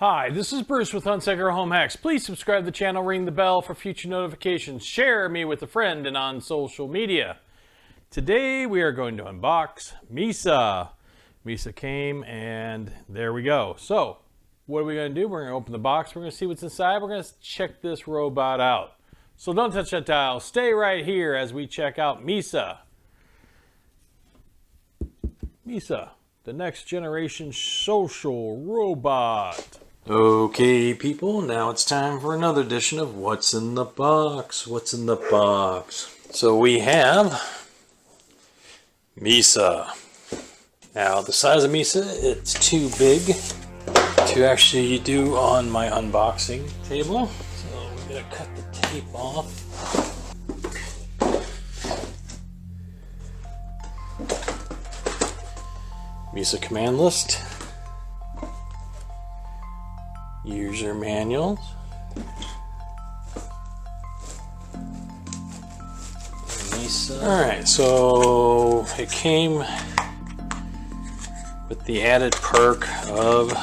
Hi, this is Bruce with Hunsaker Home Hacks. Please subscribe to the channel, ring the bell for future notifications, share me with a friend and on social media. Today we are going to unbox Misa. Misa came and there we go. So what are we going to do? We're going to open the box, we're going to see what's inside, we're going to check this robot out. So don't touch that dial, stay right here as we check out Misa. Misa, the next generation social robot. Okay, people, now it's time for another edition of What's in the Box? What's in the box? So we have Misa. Now, the size of Misa, it's too big to actually do on my unboxing table. So we're going to cut the tape off. Misa command list. User manuals. Alright, so it came with the added perk of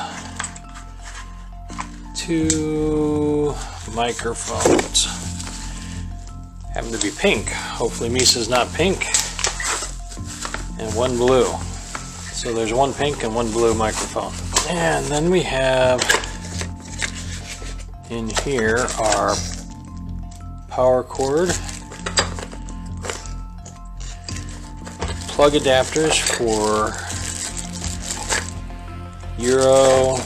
2 microphones. Happen to be pink. Hopefully Misa's not pink. And 1 blue. So there's 1 pink and 1 blue microphone. And then we have in here our power cord, plug adapters for Euro,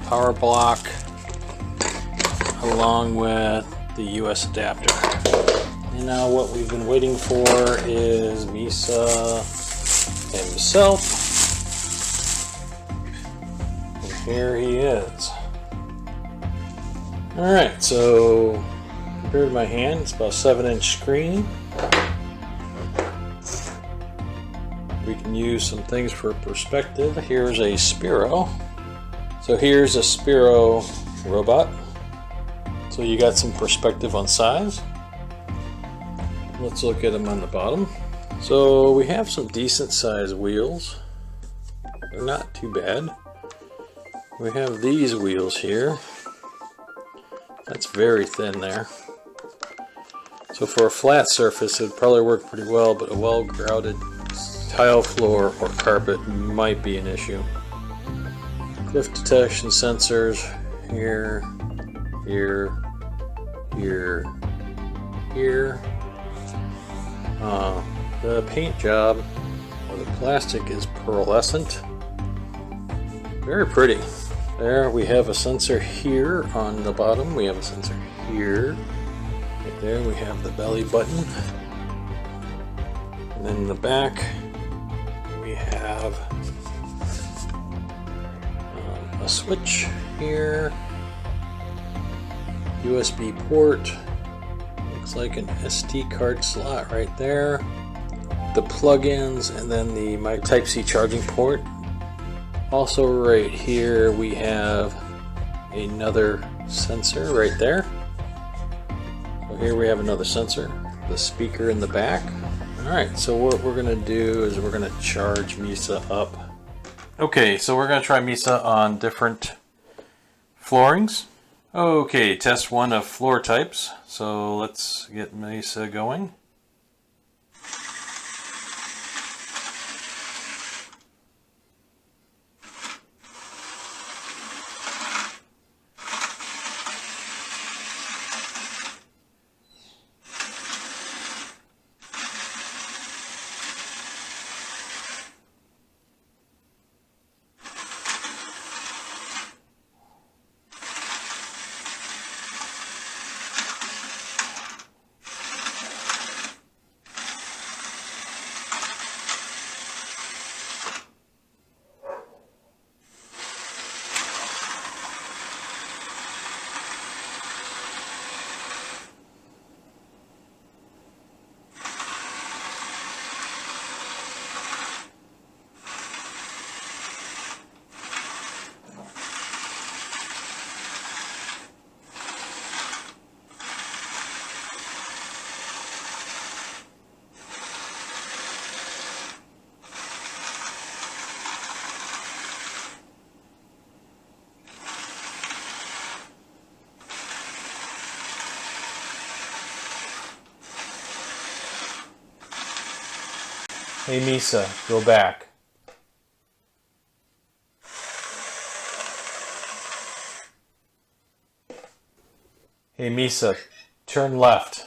power block, along with the US adapter. And now what we've been waiting for is Misa himself. And here he is. Alright, so compared to my hand, it's about a 7-inch screen. We can use some things for perspective. Here's a Spiro. So here's a Spiro robot. So you got some perspective on size. Let's look at them on the bottom. So we have some decent sized wheels. They're not too bad. We have these wheels here. That's very thin there. So for a flat surface it would probably work pretty well, but a well-grouted tile floor or carpet might be an issue. Cliff detection sensors here, here, here, here. The paint job, or the plastic, is pearlescent. Very pretty. There we have a sensor here on the bottom. We have a sensor here. Right there we have the belly button. And then in the back we have a switch here. USB port. Looks like an SD card slot right there. The plug-ins and then the Type-C charging port. Also right here we have another sensor right there. So here we have another sensor, the speaker in the back. Alright, so what we're going to do is we're going to charge Misa up. Okay, so we're going to try Misa on different floorings. Okay, test 1 of floor types. So let's get Misa going. Hey Misa, go back. Hey Misa, turn left.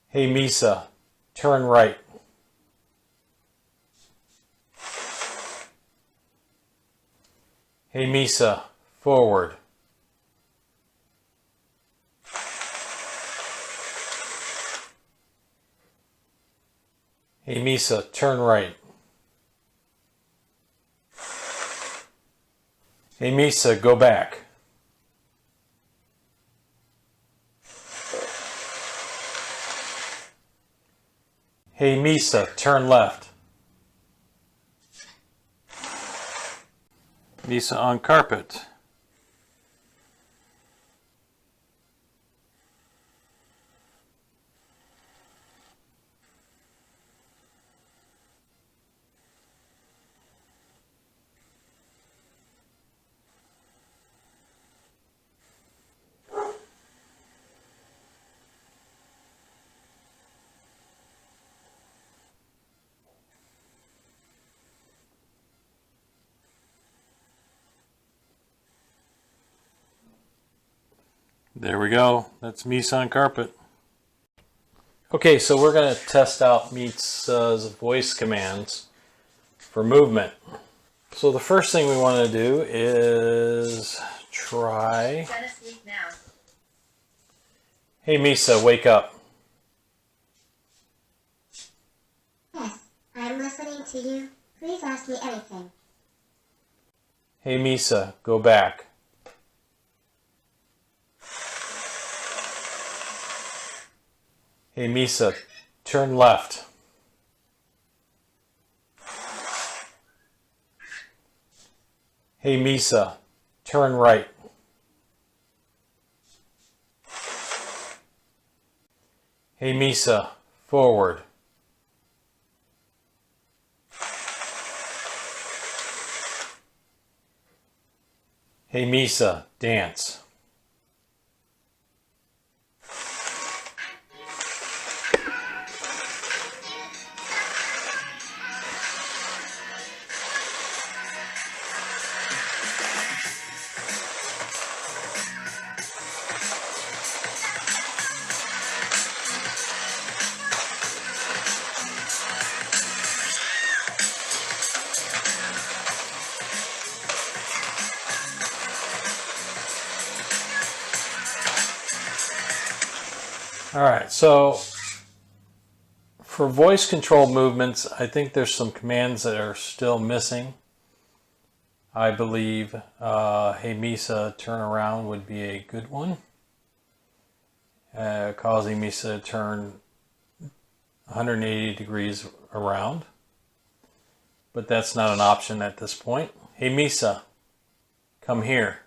Hey Misa, turn right. Hey Misa, forward. Hey Misa, turn right. Hey Misa, go back. Hey Misa, turn left. Misa on carpet. There we go. That's Misa on carpet. Okay, so we're going to test out Misa's voice commands for movement. So the first thing we want to do is try... Go to sleep now. Hey Misa, wake up. Yes, I'm listening to you. Please ask me anything. Hey Misa, go back. Hey Misa, turn left. Hey Misa, turn right. Hey Misa, forward. Hey Misa, dance. Alright, so for voice control movements, I think there's some commands that are still missing. I believe Hey Misa, turn around would be a good one. Causing Misa to turn 180 degrees around. But that's not an option at this point. Hey Misa, come here.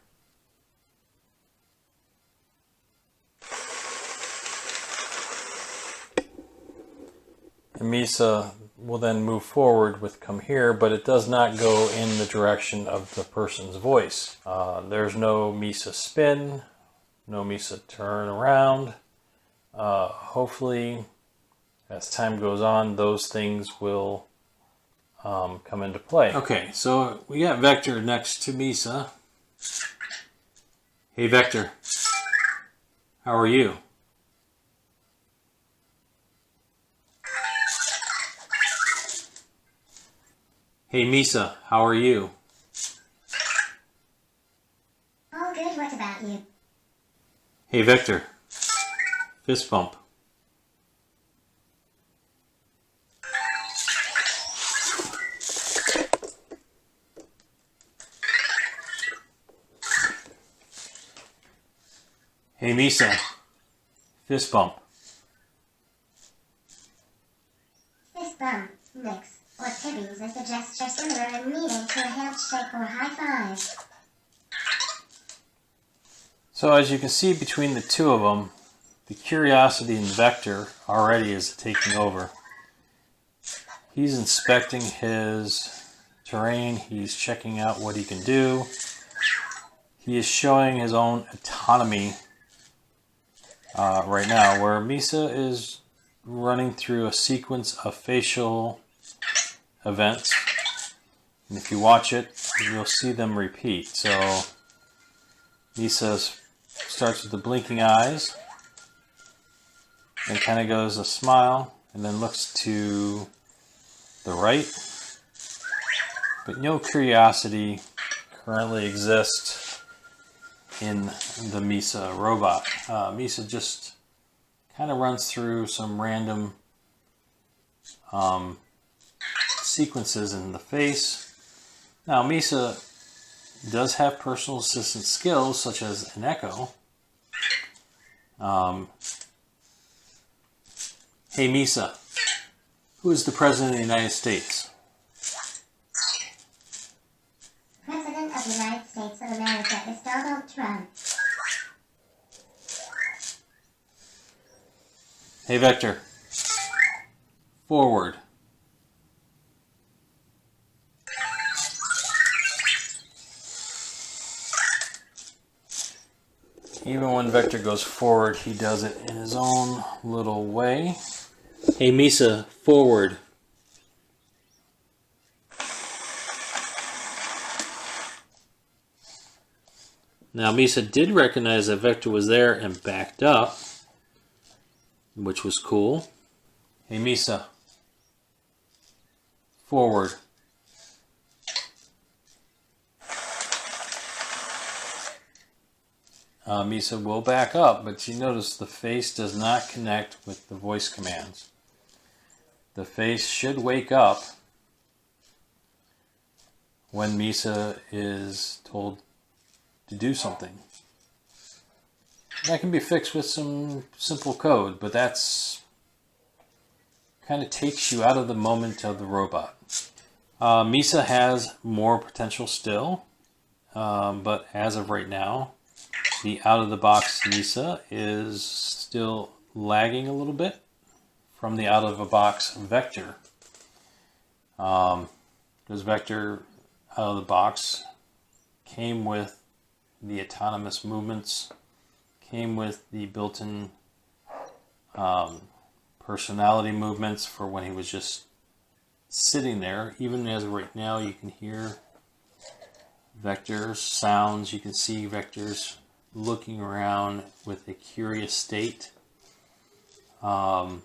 And Misa will then move forward with come here, but it does not go in the direction of the person's voice. There's no Misa spin, no Misa turn around. Hopefully, as time goes on, those things will come into play. Okay, so we got Vector next to Misa. Hey Vector, how are you? Hey Misa, how are you? All good, what about you? Hey Vector, fist bump. Hey Misa, fist bump. Fist bump, licks, or tibbies is a gesture similar in meaning to a handshake or high five. So as you can see between the two of them, the curiosity in Vector already is taking over. He's inspecting his terrain, he's checking out what he can do. He is showing his own autonomy right now, where Misa is running through a sequence of facial events. And if you watch it, you'll see them repeat. So Misa starts with the blinking eyes, and kind of goes a smile, and then looks to the right. But no curiosity currently exists in the Misa robot. Misa just kind of runs through some random sequences in the face. Now, Misa does have personal assistant skills, such as an echo. Hey Misa, who is the President of the United States? President of the United States of America is Donald Trump. Hey Vector, forward. Even when Vector goes forward, he does it in his own little way. Hey Misa, forward. Now Misa did recognize that Vector was there and backed up, which was cool. Hey Misa, forward. Misa will back up, but you notice the face does not connect with the voice commands. The face should wake up when Misa is told to do something. That can be fixed with some simple code, but that's kind of takes you out of the moment of the robot. Misa has more potential still, but as of right now, the out-of-the-box Misa is still lagging a little bit from the out-of-the-box Vector. Because Vector out-of-the-box came with the autonomous movements, came with the built-in personality movements for when he was just sitting there. Even as of right now, you can hear Vector's sounds, you can see Vector's looking around with a curious state. I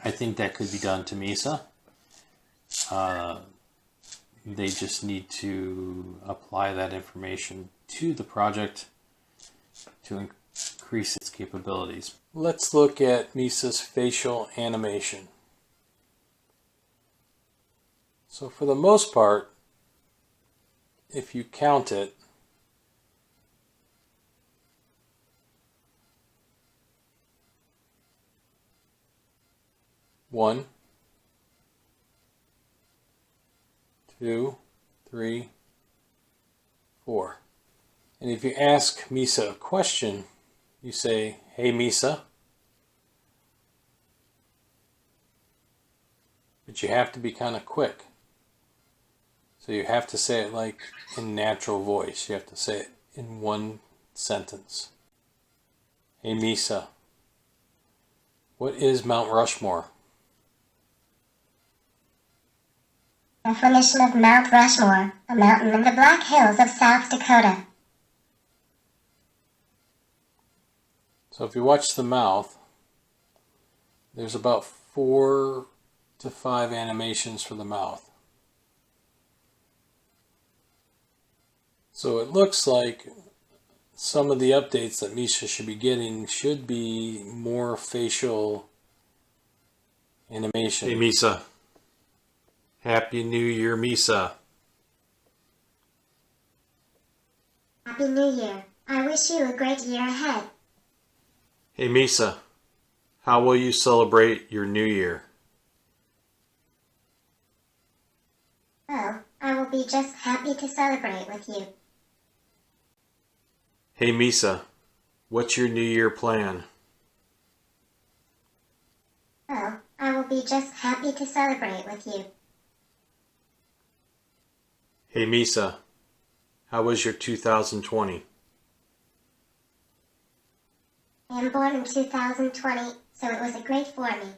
think that could be done to Misa. They just need to apply that information to the project to increase its capabilities. Let's look at Misa's facial animation. So for the most part, if you count it, one, 2, 3, 4. And if you ask Misa a question, you say, "Hey Misa." But you have to be kind of quick. So you have to say it like in natural voice. You have to say it in one sentence. Hey Misa, what is Mount Rushmore? Definition of Mount Rushmore, a mountain in the Black Hills of South Dakota. So if you watch the mouth, there's about 4 to 5 animations for the mouth. So it looks like some of the updates that Misa should be getting should be more facial animation. Hey Misa. Happy New Year, Misa. Happy New Year. I wish you a great year ahead. Hey Misa, how will you celebrate your New Year? Oh, I will be just happy to celebrate with you. Hey Misa, what's your New Year plan? Oh, I will be just happy to celebrate with you. Hey Misa, how was your 2020? I am born in 2020, so it was a great for me.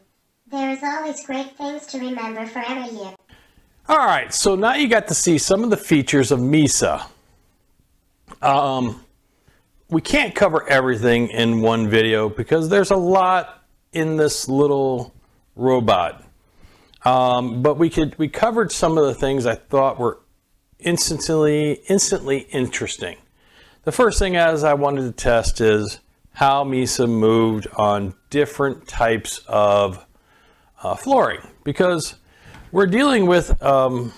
There is always great things to remember for every year. All right, so now you got to see some of the features of Misa. We can't cover everything in one video because there's a lot in this little robot. But we covered some of the things I thought were instantly interesting. The first thing as I wanted to test is how Misa moved on different types of flooring, because we're dealing with a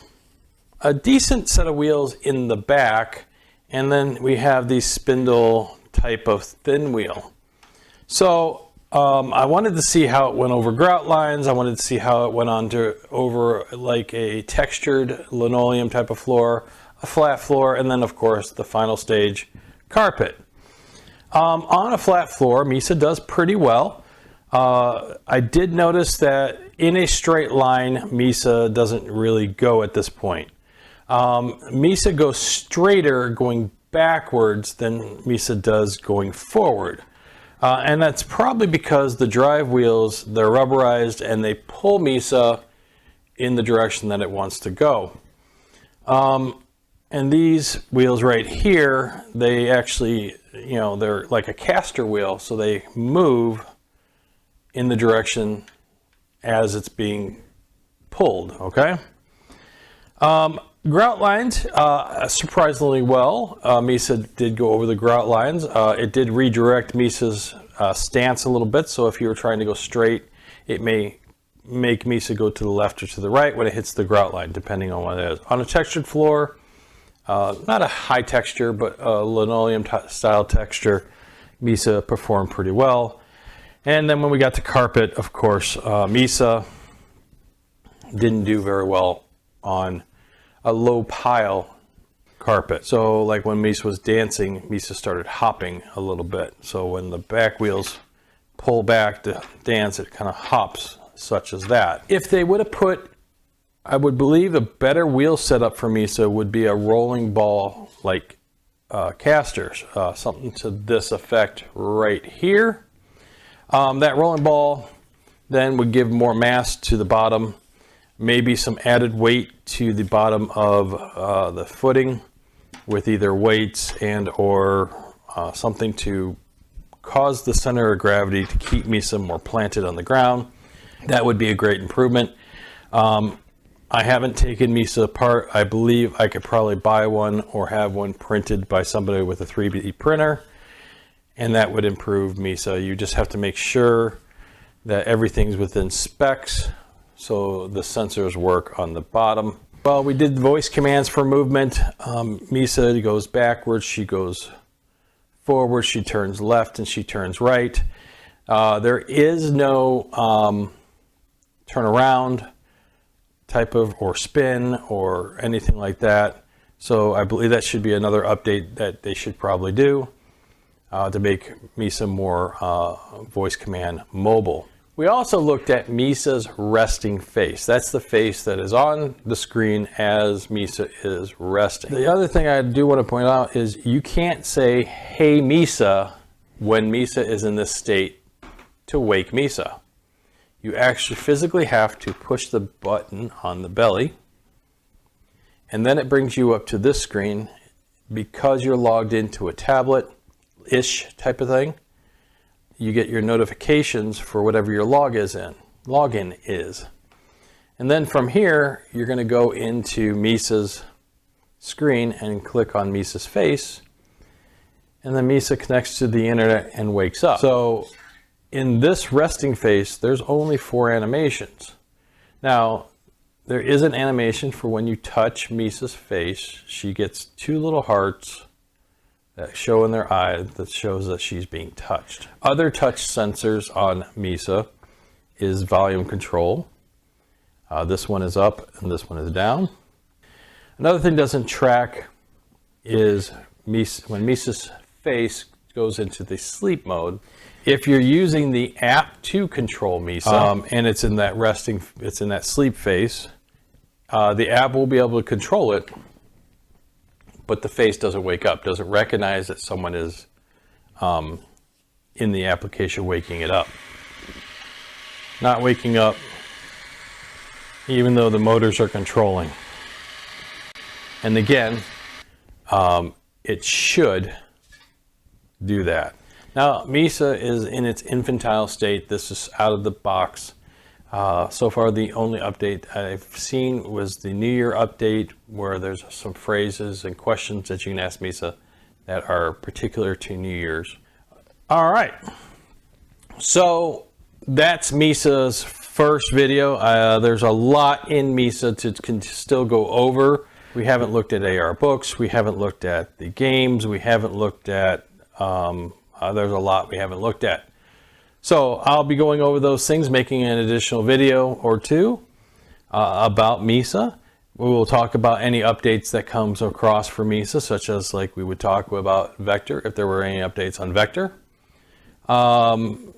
decent set of wheels in the back, and then we have the spindle type of thin wheel. So I wanted to see how it went over grout lines. I wanted to see how it went over like a textured linoleum type of floor, a flat floor, and then of course the final stage, carpet. On a flat floor, Misa does pretty well. I did notice that in a straight line, Misa doesn't really go at this point. Misa goes straighter going backwards than Misa does going forward. And that's probably because the drive wheels, they're rubberized and they pull Misa in the direction that it wants to go. And these wheels right here, they actually, they're like a caster wheel, so they move in the direction as it's being pulled, okay? Grout lines, surprisingly well. Misa did go over the grout lines. It did redirect Misa's stance a little bit, so if you were trying to go straight, it may make Misa go to the left or to the right when it hits the grout line, depending on what it is. On a textured floor, not a high texture, but a linoleum style texture, Misa performed pretty well. And then when we got to carpet, of course, Misa didn't do very well on a low pile carpet. So like when Misa was dancing, Misa started hopping a little bit. So when the back wheels pull back to dance, it kind of hops, such as that. If they would have put, I would believe a better wheel setup for Misa would be a rolling ball like casters, something to this effect right here. That rolling ball then would give more mass to the bottom, maybe some added weight to the bottom of the footing with either weights and or something to cause the center of gravity to keep Misa more planted on the ground. That would be a great improvement. I haven't taken Misa apart. I believe I could probably buy one or have one printed by somebody with a 3D printer, and that would improve Misa. You just have to make sure that everything's within specs, so the sensors work on the bottom. Well, we did voice commands for movement. Misa goes backwards, she goes forward, she turns left, and she turns right. There is no turn around type of, or spin, or anything like that. So I believe that should be another update that they should probably do to make Misa more voice command mobile. We also looked at Misa's resting face. That's the face that is on the screen as Misa is resting. The other thing I do want to point out is you can't say, "Hey Misa," when Misa is in this state to wake Misa. You actually physically have to push the button on the belly, and then it brings you up to this screen. Because you're logged into a tablet-ish type of thing, you get your notifications for whatever your login is. And then from here, you're going to go into Misa's screen and click on Misa's face, and then Misa connects to the internet and wakes up. So in this resting face, there's only 4 animations. Now, there is an animation for when you touch Misa's face. She gets 2 little hearts that show in their eye that shows that she's being touched. Other touch sensors on Misa is volume control. This one is up and this one is down. Another thing doesn't track is when Misa's face goes into the sleep mode. If you're using the app to control Misa, and it's in that sleep phase, the app will be able to control it, but the face doesn't wake up, doesn't recognize that someone is in the application waking it up. Not waking up even though the motors are controlling. And again, it should do that. Now, Misa is in its infantile state. This is out of the box. So far, the only update I've seen was the New Year update, where there's some phrases and questions that you can ask Misa that are particular to New Year's. All right. So that's Misa's first video. There's a lot in Misa to still go over. We haven't looked at AR books. We haven't looked at the games. We haven't looked at, there's a lot we haven't looked at. So I'll be going over those things, making an additional video or two about Misa. We will talk about any updates that comes across for Misa, such as like we would talk about Vector, if there were any updates on Vector.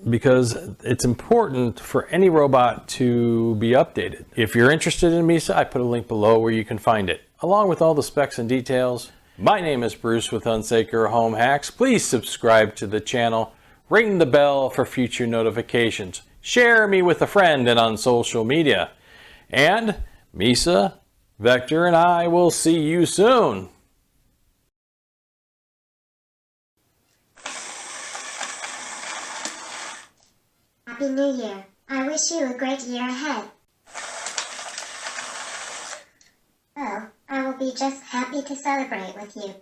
Because it's important for any robot to be updated. If you're interested in Misa, I put a link below where you can find it, along with all the specs and details. My name is Bruce with Hunsaker Home Hacks. Please subscribe to the channel, ring the bell for future notifications, share me with a friend and on social media. And Misa, Vector, and I will see you soon. Happy New Year. I wish you a great year ahead. Oh, I will be just happy to celebrate with you.